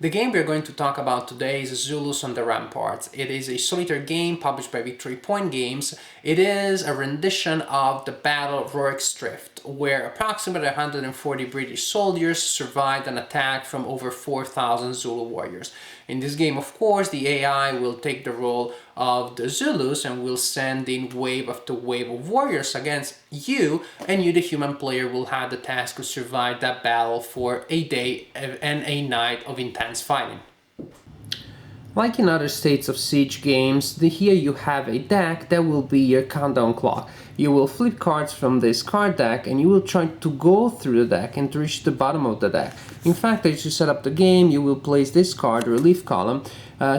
The game we're going to talk about today is Zulus on the Ramparts. It is a solitaire game published by Victory Point Games. It is a rendition of the Battle of Rorik's Drift, where approximately 140 British soldiers survived an attack from over 4,000 Zulu warriors. In this game, of course, the AI will take the role of the Zulus and will send in wave after wave of warriors against you, and you, the human player, will have the task to survive that battle for a day and a night of intense fighting. Like in other states of Siege games, here you have a deck that will be your countdown clock. You will flip cards from this card deck and you will try to go through the deck and to reach the bottom of the deck. In fact, as you set up the game, you will place this card, relief column,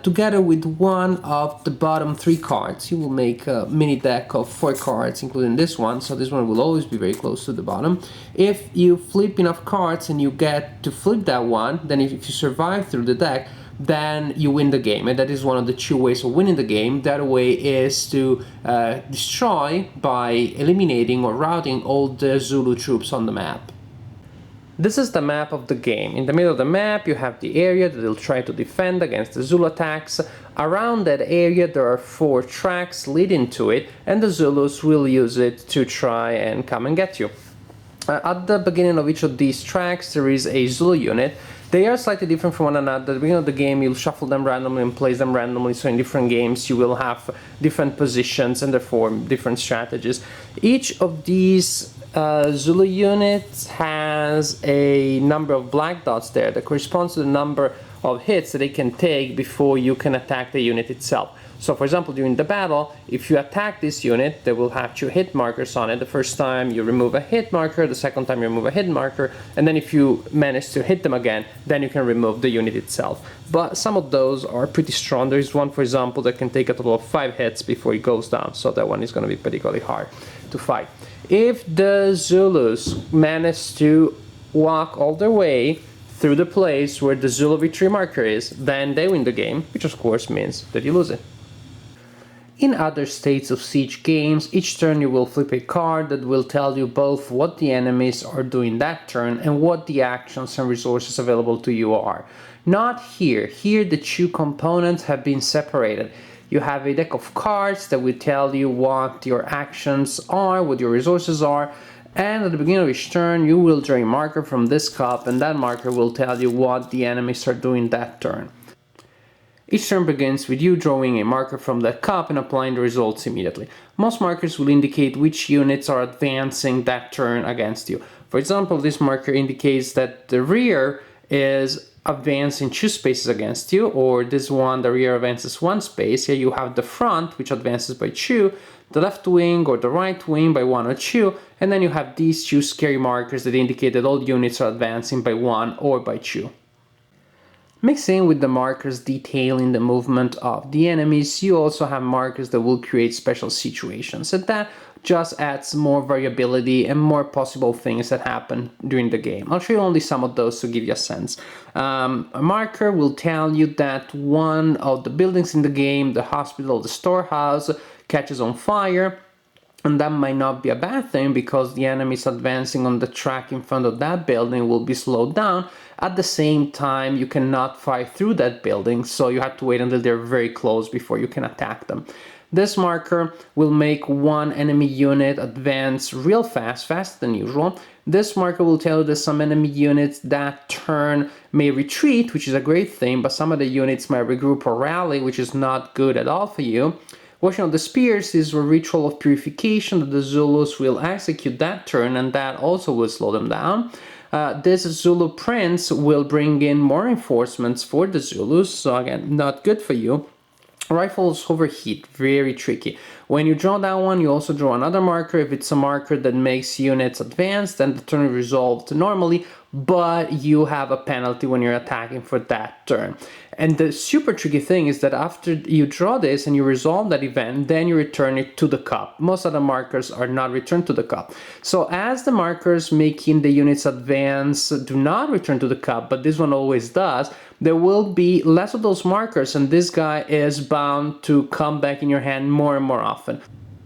together with one of the bottom 3 cards. You will make a mini deck of 4 cards, including this one, so this one will always be very close to the bottom. If you flip enough cards and you get to flip that one, then if you survive through the deck, then you win the game, and that is one of the 2 ways of winning the game. The other way is to destroy by eliminating or routing all the Zulu troops on the map. This is the map of the game. In the middle of the map you have the area that they'll try to defend against the Zulu attacks. Around that area there are 4 tracks leading to it, and the Zulus will use it to try and come and get you. At the beginning of each of these tracks there is a Zulu unit. They are slightly different from one another. At the beginning of the game you'll shuffle them randomly and place them randomly, so in different games you will have different positions and therefore different strategies. Each of these Zulu units has a number of black dots there that corresponds to the number of hits that they can take before you can attack the unit itself. So for example, during the battle, if you attack this unit, they will have 2 hit markers on it. The first time you remove a hit marker, the second time you remove a hit marker, and then if you manage to hit them again, then you can remove the unit itself. But some of those are pretty strong. There is one, for example, that can take a total of 5 hits before it goes down, so that one is going to be particularly hard to fight. If the Zulus manage to walk all their way through the place where the Zulu victory marker is, then they win the game, which of course means that you lose it. In other states of Siege games, each turn you will flip a card that will tell you both what the enemies are doing that turn and what the actions and resources available to you are. Not here. Here the 2 components have been separated. You have a deck of cards that will tell you what your actions are, what your resources are, and at the beginning of each turn you will draw a marker from this cup, and that marker will tell you what the enemies are doing that turn. Each turn begins with you drawing a marker from that cup and applying the results immediately. Most markers will indicate which units are advancing that turn against you. For example, this marker indicates that the rear is advancing 2 spaces against you, or this one, the rear advances 1 space. Here you have the front, which advances by 2, the left wing or the right wing by 1 or 2, and then you have these 2 scary markers that indicate that all units are advancing by 1 or by 2. Mixing with the markers detailing the movement of the enemies, you also have markers that will create special situations, and that just adds more variability and more possible things that happen during the game. I'll show you only some of those to give you a sense. A marker will tell you that one of the buildings in the game, the hospital, the storehouse, catches on fire. And that might not be a bad thing because the enemies advancing on the track in front of that building will be slowed down. At the same time, you cannot fight through that building, so you have to wait until they're very close before you can attack them. This marker will make one enemy unit advance real fast, faster than usual. This marker will tell you that some enemy units that turn may retreat, which is a great thing, but some of the units might regroup or rally, which is not good at all for you. Washing of the Spears is a ritual of purification that the Zulus will execute that turn, and that also will slow them down. This Zulu Prince will bring in more reinforcements for the Zulus, so again, not good for you. Rifles overheat, very tricky. When you draw that one, you also draw another marker. If it's a marker that makes units advance, then the turn is resolved normally, but you have a penalty when you're attacking for that turn. And the super tricky thing is that after you draw this and you resolve that event, then you return it to the cup. Most other markers are not returned to the cup. So as the markers making the units advance do not return to the cup, but this one always does, there will be less of those markers, and this guy is bound to come back in your hand more and more often.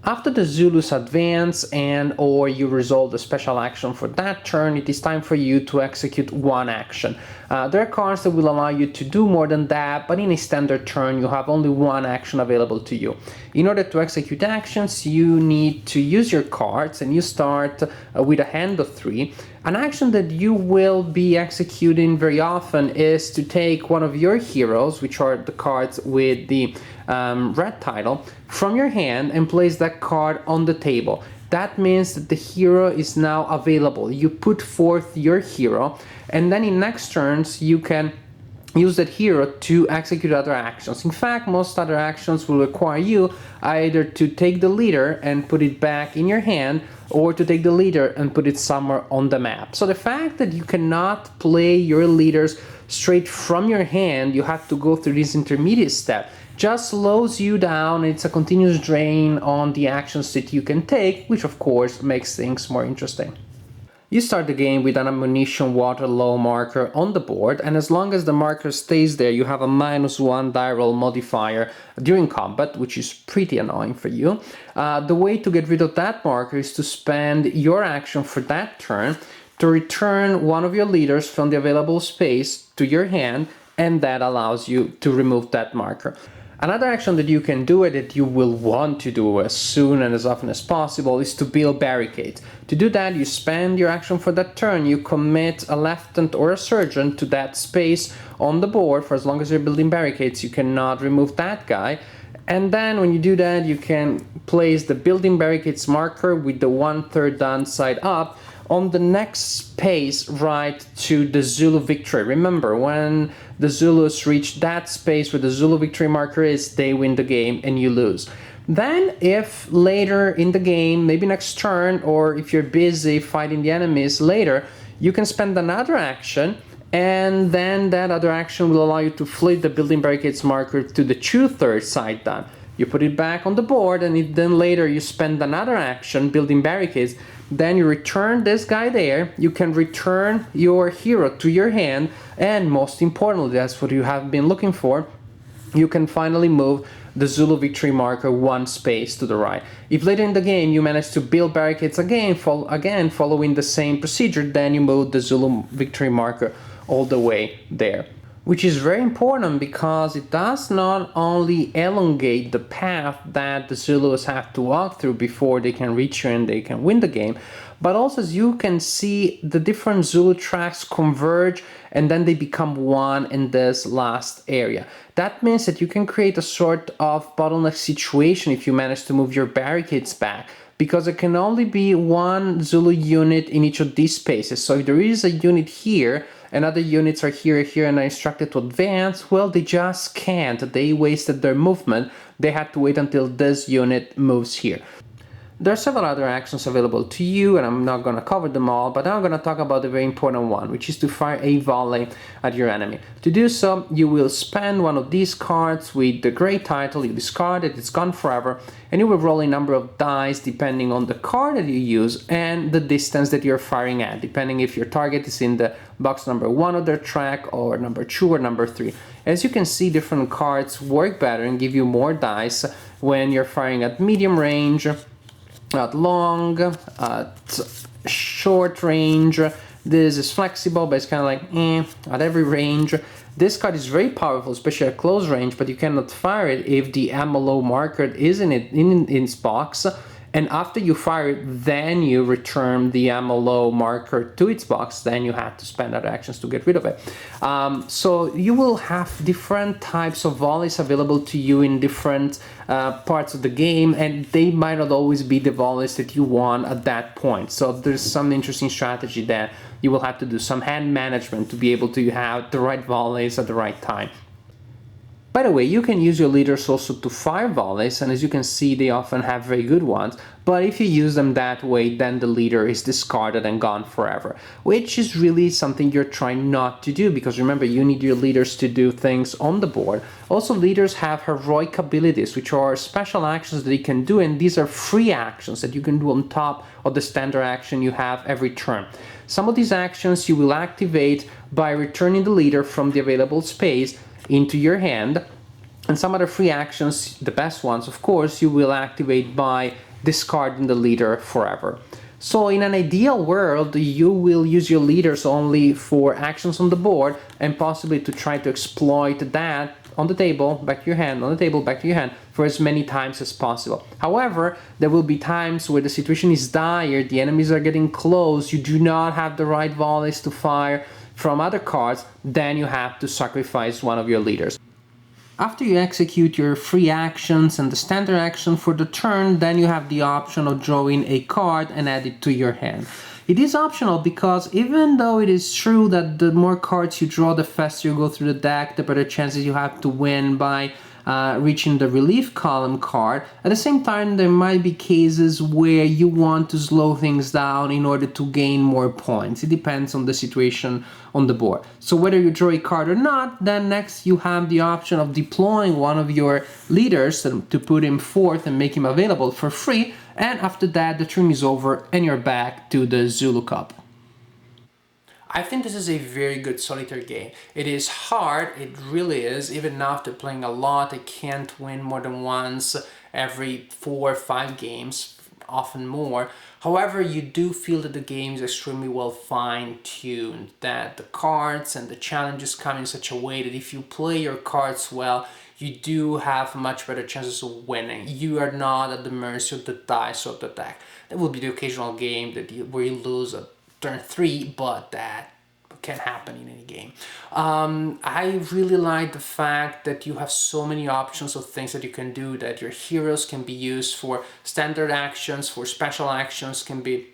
After the Zulus advance and or you resolve the special action for that turn, it is time for you to execute one action. There are cards that will allow you to do more than that, but in a standard turn you have only one action available to you. In order to execute actions, you need to use your cards, and you start with a hand of 3. An action that you will be executing very often is to take one of your heroes, which are the cards with the red title, from your hand and place that card on the table. That means that the hero is now available. You put forth your hero, and then in next turns you can use that hero to execute other actions. In fact, most other actions will require you either to take the leader and put it back in your hand, or to take the leader and put it somewhere on the map. So the fact that you cannot play your leaders straight from your hand, you have to go through this intermediate step, just slows you down. It's a continuous drain on the actions that you can take, which of course makes things more interesting. You start the game with an ammunition water low marker on the board, and as long as the marker stays there, you have a -1 die roll modifier during combat, which is pretty annoying for you. The way to get rid of that marker is to spend your action for that turn to return one of your leaders from the available space to your hand, and that allows you to remove that marker. Another action that you can do, and that you will want to do as soon and as often as possible, is to build barricades. To do that, you spend your action for that turn, you commit a lieutenant or a sergeant to that space on the board. For as long as you're building barricades, you cannot remove that guy. And then when you do that, you can place the building barricades marker with the 1/3 done side up on the next space right to the Zulu victory. Remember, when the Zulus reach that space where the Zulu victory marker is, they win the game and you lose. Then if later in the game, maybe next turn, or if you're busy fighting the enemies later, you can spend another action, and then that other action will allow you to flip the building barricades marker to the 2/3 side down. You put it back on the board, and if then later you spend another action building barricades, then you return this guy there, you can return your hero to your hand, and most importantly, that's what you have been looking for, you can finally move the Zulu victory marker 1 space to the right. If later in the game you manage to build barricades again following the same procedure, then you move the Zulu victory marker all the way there. Which is very important because it does not only elongate the path that the Zulus have to walk through before they can reach you and they can win the game, but also, as you can see, the different Zulu tracks converge and then they become one in this last area. That means that you can create a sort of bottleneck situation if you manage to move your barricades back, because it can only be one Zulu unit in each of these spaces. So if there is a unit here, and other units are here and are instructed to advance, well, they just can't. They wasted their movement. They had to wait until this unit moves here. There are several other actions available to you, and I'm not going to cover them all, but now I'm going to talk about the very important one, which is to fire a volley at your enemy. To do so, you will spend one of these cards with the gray title, you discard it, it's gone forever, and you will roll a number of dice depending on the card that you use and the distance that you're firing at, depending if your target is in the box number 1 of their track, or number 2 or number 3. As you can see, different cards work better and give you more dice when you're firing at medium range, at long, at short range. This is flexible, but it's kind of like at every range. This card is very powerful, especially at close range, but you cannot fire it if the ammo low marker is in its box. And after you fire it, then you return the ammo low marker to its box, then you have to spend other actions to get rid of it. So you will have different types of volleys available to you in different parts of the game, and they might not always be the volleys that you want at that point. So there's some interesting strategy there. You will have to do some hand management to be able to have the right volleys at the right time. By the way, you can use your leaders also to fire volleys, and as you can see, they often have very good ones, but if you use them that way, then the leader is discarded and gone forever, which is really something you're trying not to do, because remember, you need your leaders to do things on the board. Also, leaders have heroic abilities, which are special actions that they can do, and these are free actions that you can do on top of the standard action you have every turn. Some of these actions you will activate by returning the leader from the available space into your hand, and some other free actions, the best ones of course, you will activate by discarding the leader forever. So in an ideal world, you will use your leaders only for actions on the board and possibly to try to exploit that on the table, back to your hand, on the table, back to your hand, for as many times as possible. However, there will be times where the situation is dire, the enemies are getting close, you do not have the right volleys to fire from other cards, then you have to sacrifice one of your leaders. After you execute your free actions and the standard action for the turn, then you have the option of drawing a card and add it to your hand. It is optional because even though it is true that the more cards you draw, the faster you go through the deck, the better chances you have to win by reaching the relief column card. At the same time, there might be cases where you want to slow things down in order to gain more points. It depends on the situation on the board. So whether you draw a card or not, then next you have the option of deploying one of your leaders to put him forth and make him available for free. And after that, the turn is over and you're back to the Zulu Cup. I think this is a very good solitaire game. It is hard, it really is. Even now after playing a lot, I can't win more than once every 4 or 5 games, often more. However, you do feel that the game is extremely well fine-tuned, that the cards and the challenges come in such a way that if you play your cards well, you do have much better chances of winning. You are not at the mercy of the dice of the deck. There will be the occasional game where you lose a turn 3, but that can happen in any game. I really like the fact that you have so many options of things that you can do, that your heroes can be used for standard actions, for special actions, can be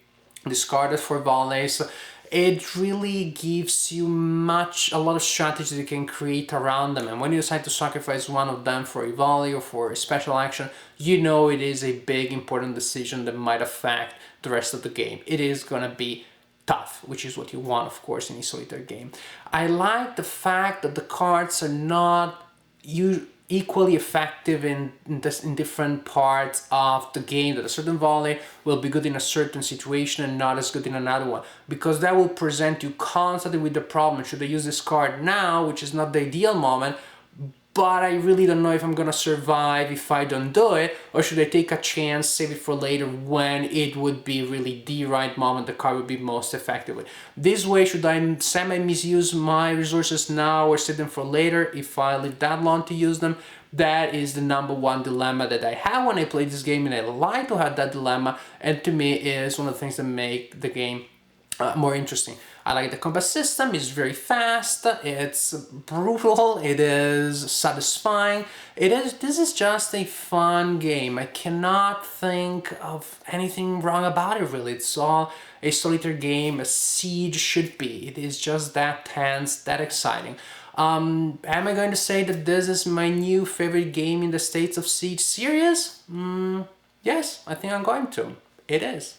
discarded for volleys. It really gives you a lot of strategies you can create around them, and when you decide to sacrifice one of them for a volley or for a special action, you know it is a big important decision that might affect the rest of the game. It is gonna be tough, which is what you want, of course, in a solitaire game. I like the fact that the cards are not equally effective in different parts of the game, that a certain volley will be good in a certain situation and not as good in another one, because that will present you constantly with the problem. Should I use this card now, which is not the ideal moment, but I really don't know if I'm gonna survive if I don't do it, or should I take a chance, save it for later when it would be really the right moment, the card would be most effective with. This way, should I semi-misuse my resources now or save them for later if I live that long to use them? That is the #1 dilemma that I have when I play this game, and I like to have that dilemma, and to me is one of the things that make the game more interesting. I like the combat system, it's very fast, it's brutal, it is satisfying. This is just a fun game. I cannot think of anything wrong about it really. It's all a solitaire game, a siege should be. It is just that tense, that exciting. Am I going to say that this is my new favorite game in the States of Siege series? Yes, I think I'm going to. It is.